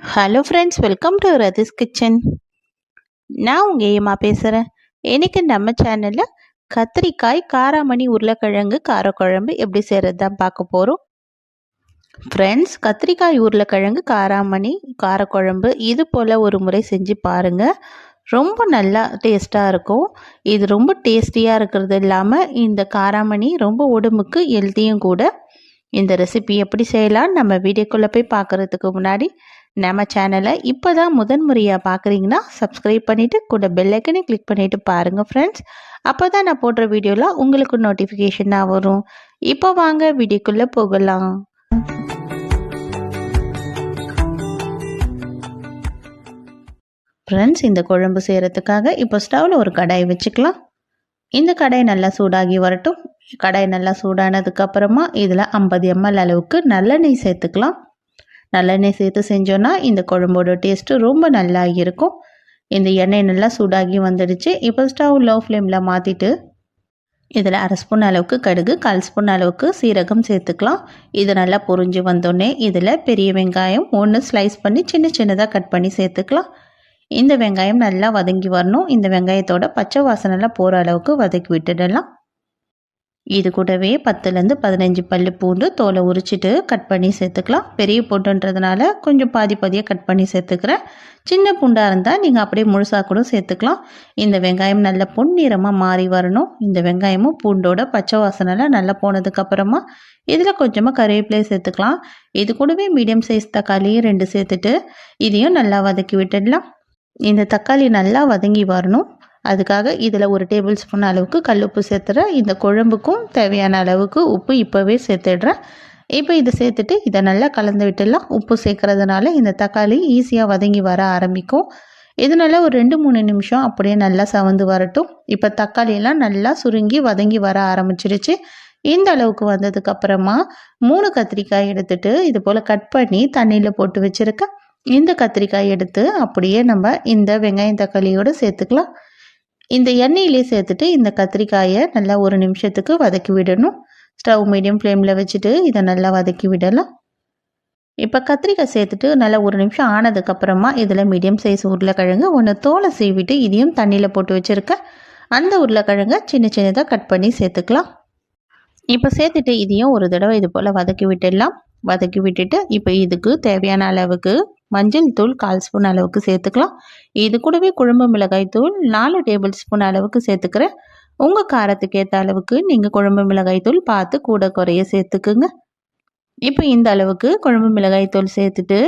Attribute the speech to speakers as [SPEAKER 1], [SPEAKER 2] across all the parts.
[SPEAKER 1] Hello friends, welcome to Rathi's kitchen. நான் உங்கள் ஏமா பேசுகிறேன். இன்றைக்கி நம்ம சேனலில் கத்திரிக்காய் காராமணி உருளைக்கிழங்கு காரக்குழம்பு எப்படி செய்கிறது தான் பார்க்க போகிறோம். ஃப்ரெண்ட்ஸ், கத்திரிக்காய் உருளைக்கிழங்கு காராமணி காரக்குழம்பு இது போல் ஒரு முறை செஞ்சு பாருங்கள். ரொம்ப நல்லா டேஸ்ட்டாக இருக்கும். இது ரொம்ப டேஸ்டியாக இருக்கிறது இல்லாமல் இந்த காராமணி ரொம்ப உடம்புக்கு ஹெல்த்தியும் கூட. இந்த ரெசிபி எப்படி செய்யலாம் நம்ம வீடியோக்குள்ளே போய் பார்க்குறதுக்கு முன்னாடி நம்ம சேனலை இப்போ தான் முதன்முறையாக பார்க்குறீங்கன்னா சப்ஸ்கிரைப் பண்ணிவிட்டு கூட பெல் ஐக்கனை கிளிக் பண்ணிவிட்டு பாருங்கள் ஃப்ரெண்ட்ஸ். அப்போ தான் நான் போடுற வீடியோவில் உங்களுக்கு நோட்டிஃபிகேஷனாக வரும். இப்போ வாங்க வீடியோக்குள்ளே போகலாம். ஃப்ரெண்ட்ஸ், இந்த குழம்பு செய்கிறதுக்காக இப்போ ஸ்டவ்வில் ஒரு கடாய் வச்சுக்கலாம். இந்த கடாய் நல்லா சூடாகி வரட்டும். கடாய் நல்லா சூடானதுக்கப்புறமா இதில் 50 ml அளவுக்கு நல்லெண்ணெய் சேர்த்துக்கலாம். நல்லெண்ணெய் சேர்த்து செஞ்சோன்னா இந்த குழம்போட டேஸ்ட்டு ரொம்ப நல்லா இருக்கும். இந்த எண்ணெய் நல்லா சூடாகி வந்துடுச்சு. இப்போ ஸ்டவ் லோ ஃப்ளேமில் மாற்றிட்டு இதில் 1/2 ஸ்பூன் அளவுக்கு கடுகு, 1/4 ஸ்பூன் அளவுக்கு சீரகம் சேர்த்துக்கலாம். இது நல்லா பொரிஞ்சு வந்தோடனே இதில் பெரிய வெங்காயம் 1 ஸ்லைஸ் பண்ணி சின்ன சின்னதாக கட் பண்ணி சேர்த்துக்கலாம். இந்த வெங்காயம் நல்லா வதங்கி வரணும். இந்த வெங்காயத்தோட பச்சை வாசனைலாம் போகிற அளவுக்கு வதக்கி விட்டுடலாம். இது கூடவே 10லேருந்து 15 பல்லு பூண்டு தோலை உரிச்சிட்டு கட் பண்ணி சேர்த்துக்கலாம். பெரிய பூண்டுன்றதுனால கொஞ்சம் பாதியாக கட் பண்ணி சேர்த்துக்கிறேன். சின்ன பூண்டாக இருந்தால் நீங்கள் அப்படியே முழுசாக கூட சேர்த்துக்கலாம். இந்த வெங்காயம் நல்ல பொன்னிறமாக மாறி வரணும். இந்த வெங்காயமும் பூண்டோட பச்சை வாசனைலாம் நல்லா போனதுக்கப்புறமா இதில் கொஞ்சமாக கருவேப்பிலையை சேர்த்துக்கலாம். இது கூடவே மீடியம் சைஸ் தக்காளியும் 2 சேர்த்துட்டு இதையும் நல்லா வதக்கி விட்டுடலாம். இந்த தக்காளி நல்லா வதங்கி வரணும். அதுக்காக இதில் 1 டேபிள் ஸ்பூன் அளவுக்கு கல்லுப்பு சேர்த்துறேன். இந்த குழம்புக்கும் தேவையான அளவுக்கு உப்பு இப்போவே சேர்த்துடுறேன். இப்போ இதை சேர்த்துட்டு இதை நல்லா கலந்து விட்டுடலாம். உப்பு சேர்க்கறதுனால இந்த தக்காளி ஈஸியாக வதங்கி வர ஆரம்பிக்கும். இதனால ஒரு 2-3 நிமிஷம் அப்படியே நல்லா சவந்து வரட்டும். இப்போ தக்காளியெல்லாம் நல்லா சுருங்கி வதங்கி வர ஆரம்பிச்சிருச்சு. இந்த அளவுக்கு வந்ததுக்கப்புறமா 3 கத்திரிக்காய் எடுத்துட்டு இது போல் கட் பண்ணி தண்ணியில் போட்டு வச்சுருக்கேன். இந்த கத்திரிக்காய் எடுத்து அப்படியே நம்ம இந்த வெங்காயம் தக்காளியோடு சேர்த்துக்கலாம். இந்த எண்ணெயிலே சேர்த்துட்டு இந்த கத்திரிக்காயை நல்லா 1 நிமிஷத்துக்கு வதக்கி விடணும். ஸ்டவ் மீடியம் ஃப்ளேமில் வச்சுட்டு இதை நல்லா வதக்கி விடலாம். இப்போ கத்திரிக்காய் சேர்த்துட்டு நல்லா 1 நிமிஷம் ஆனதுக்கப்புறமா இதில் மீடியம் சைஸ் உருளைக்கிழங்கு 1 தோலை சீவிட்டு இதையும் தண்ணியில் போட்டு வச்சுருக்கேன். அந்த உருளைக்கிழங்கை சின்ன சின்னதாக கட் பண்ணி சேர்த்துக்கலாம். இப்போ சேர்த்துட்டு இதையும் ஒரு தடவை இது போல் வதக்கி விட்டுடலாம். வதக்கி விட்டுட்டு இப்போ இதுக்கு தேவையான அளவுக்கு மஞ்சள் தூள் 1/4 ஸ்பூன் அளவுக்கு சேர்த்துக்கலாம். இது கூடவே குழம்பு மிளகாய் தூள் 4 டேபிள் ஸ்பூன் அளவுக்கு சேர்த்துக்கிறேன். உங்கள் காரத்துக்கு ஏற்ற அளவுக்கு நீங்கள் குழம்பு மிளகாய் தூள் பார்த்து கூட குறைய சேர்த்துக்குங்க. இப்போ இந்த அளவுக்கு குழம்பு மிளகாய் தூள் சேர்த்துட்டு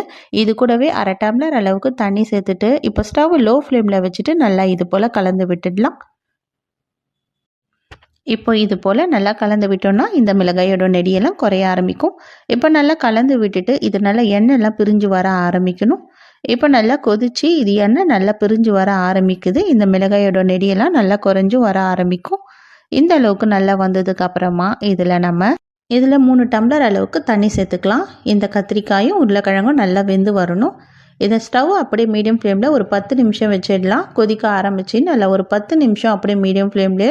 [SPEAKER 1] இது கூடவே 1/2 டம்ளர் அளவுக்கு தண்ணி சேர்த்துட்டு இப்போ ஸ்டவ் லோ ஃப்ளேமில் வச்சுட்டு நல்லா இது போல் கலந்து விட்டுடலாம். இப்போ இது போல் நல்லா கலந்து விட்டோம்னா இந்த மிளகாயோட நெடியெல்லாம் குறைய ஆரம்பிக்கும். இப்போ நல்லா கலந்து விட்டுட்டு இது நல்லா எண்ணெய்லாம் பிரிஞ்சு வர ஆரம்பிக்கணும். இப்போ நல்லா கொதிச்சு இது எண்ணெய் நல்லா பிரிஞ்சு வர ஆரம்பிக்குது. இந்த மிளகாயோட நெடியெல்லாம் நல்லா குறைஞ்சு வர ஆரம்பிக்கும். இந்த அளவுக்கு நல்லா வந்ததுக்கு அப்புறமா இதில் 3 டம்ளர் அளவுக்கு தண்ணி சேர்த்துக்கலாம். இந்த கத்திரிக்காயும் உருளைக்கிழங்கும் நல்லா வெந்து வரணும். இதை ஸ்டவ் அப்படியே மீடியம் ஃப்ளேமில் ஒரு 10 நிமிஷம் வச்சிடலாம். கொதிக்க ஆரம்பிச்சு நல்லா ஒரு 10 நிமிஷம் அப்படியே மீடியம் ஃப்ளேம்லேயே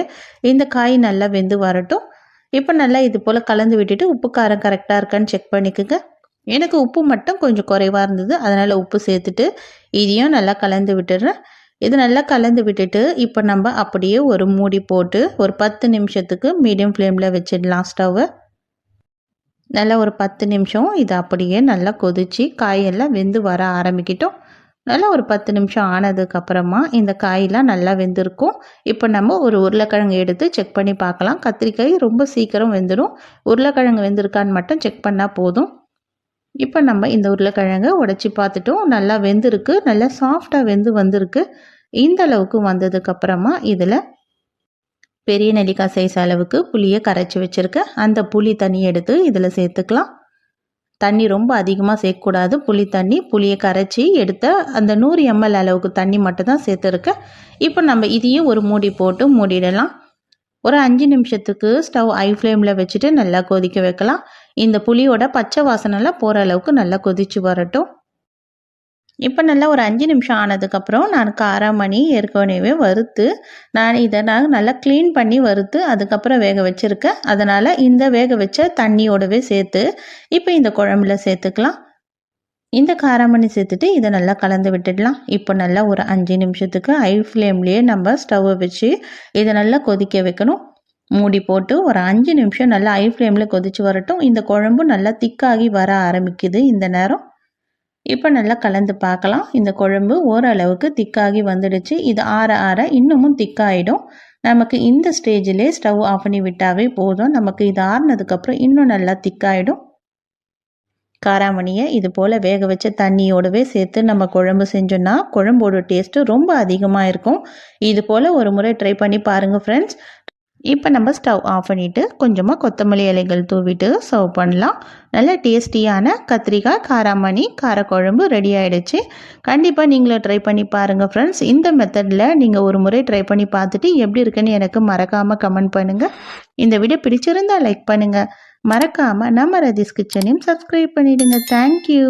[SPEAKER 1] இந்த காய் நல்லா வெந்து வரட்டும். இப்போ நல்லா இது போல் கலந்து விட்டுட்டு உப்பு காரம் கரெக்டாக இருக்கான்னு செக் பண்ணிக்கோங்க. எனக்கு உப்பு மட்டும் கொஞ்சம் குறைவாக இருந்தது, அதனால் உப்பு சேர்த்துட்டு இதையும் நல்லா கலந்து விட்டுடுறேன். இது நல்லா கலந்து விட்டுட்டு இப்போ நம்ம அப்படியே ஒரு மூடி போட்டு ஒரு 10 நிமிஷத்துக்கு மீடியம் ஃப்ளேமில் வச்சிடலாம் ஸ்டவ்வை. நல்லா ஒரு 10 நிமிஷம் இது அப்படியே நல்லா கொதித்து காயெல்லாம் வெந்து வர ஆரம்பிக்கிட்டோம். நல்லா ஒரு 10 நிமிஷம் ஆனதுக்கப்புறமா இந்த காயெல்லாம் நல்லா வெந்திருக்கும். இப்போ நம்ம ஒரு உருளைக்கிழங்கு எடுத்து செக் பண்ணி பார்க்கலாம். கத்திரிக்காய் ரொம்ப சீக்கிரம் வெந்துடும். உருளைக்கிழங்கு வெந்திருக்கான்னு மட்டும் செக் பண்ணால் போதும். இப்போ நம்ம இந்த உருளைக்கிழங்கை உடைச்சி பார்த்துட்டோம். நல்லா வெந்திருக்கு, நல்லா சாஃப்டாக வந்திருக்கு. இந்த அளவுக்கு வந்ததுக்கப்புறமா இதில் பெரிய நெல்லிக்காய் சைஸ் அளவுக்கு புளியை கரைச்சி வச்சுருக்கேன். அந்த புளி தண்ணி எடுத்து இதில் சேர்த்துக்கலாம். தண்ணி ரொம்ப அதிகமாக சேர்க்கக்கூடாது. புளியை கரைச்சி எடுத்த அந்த 100 ml அளவுக்கு தண்ணி மட்டும் தான் சேர்த்துருக்கேன். இப்போ நம்ம இதையும் ஒரு மூடி போட்டு மூடிடலாம். ஒரு 5 நிமிஷத்துக்கு ஸ்டவ் ஹை ஃப்ளேமில் வச்சுட்டு நல்லா கொதிக்க வைக்கலாம். இந்த புளியோட பச்சை வாசனைலாம் போகிற அளவுக்கு நல்லா கொதிச்சு வரட்டும். இப்போ நல்லா ஒரு 5 நிமிஷம் ஆனதுக்கப்புறம் நான் காராமணி ஏற்கனவே வறுத்து இதை நல்லா க்ளீன் பண்ணி வறுத்து அதுக்கப்புறம் வேக வச்சுருக்கேன். அதனால் இந்த வேக வச்ச தண்ணியோடவே சேர்த்து இப்போ இந்த குழம்புல சேர்த்துக்கலாம். இந்த காராமணி சேர்த்துட்டு இதை நல்லா கலந்து விட்டுடலாம். இப்போ நல்லா ஒரு 5 நிமிஷத்துக்கு ஹை ஃப்ளேம்லேயே நம்ம ஸ்டவ்வை வச்சு இதை நல்லா கொதிக்க வைக்கணும். மூடி போட்டு ஒரு 5 நிமிஷம் நல்லா ஹை ஃப்ளேமில் கொதித்து வரட்டும். இந்த குழம்பு நல்லா திக்காகி வர ஆரம்பிக்குது இந்த நேரம். இப்போ நல்லா கலந்து பார்க்கலாம். இந்த குழம்பு ஓரளவுக்கு திக்காகி வந்துடுச்சு. இது ஆற ஆற இன்னமும் திக்காயிடும். நமக்கு இந்த ஸ்டேஜிலே ஸ்டவ் ஆஃப் பண்ணி விட்டாவே போதும். நமக்கு இது ஆறுனதுக்கப்புறம் இன்னும் நல்லா திக்காயிடும். காராமணியை இது போல் வேக வச்ச தண்ணியோடவே சேர்த்து நம்ம குழம்பு செஞ்சோன்னா குழம்போட டேஸ்ட்டு ரொம்ப அதிகமாக இருக்கும். இது போல் ஒரு முறை ட்ரை பண்ணி பாருங்கள் ஃப்ரெண்ட்ஸ். இப்போ நம்ம ஸ்டவ் ஆஃப் பண்ணிவிட்டு கொஞ்சமாக கொத்தமல்லி இலைகள் தூவிட்டு சர்வ் பண்ணலாம். நல்ல டேஸ்டியான கத்திரிக்காய் காராமணி காரக்குழம்பு ரெடி ஆகிடுச்சு. கண்டிப்பாக நீங்களும் ட்ரை பண்ணி பாருங்கள் ஃப்ரெண்ட்ஸ். இந்த மெத்தடில் நீங்கள் ஒரு முறை ட்ரை பண்ணி பார்த்துட்டு எப்படி இருக்குன்னு எனக்கு மறக்காமல் கமெண்ட் பண்ணுங்கள். இந்த வீடியோ பிடிச்சிருந்தால் லைக் பண்ணுங்கள். மறக்காமல் நம்ம ரதீஸ் கிச்சனையும் சப்ஸ்கிரைப் பண்ணிவிடுங்க. தேங்க்யூ.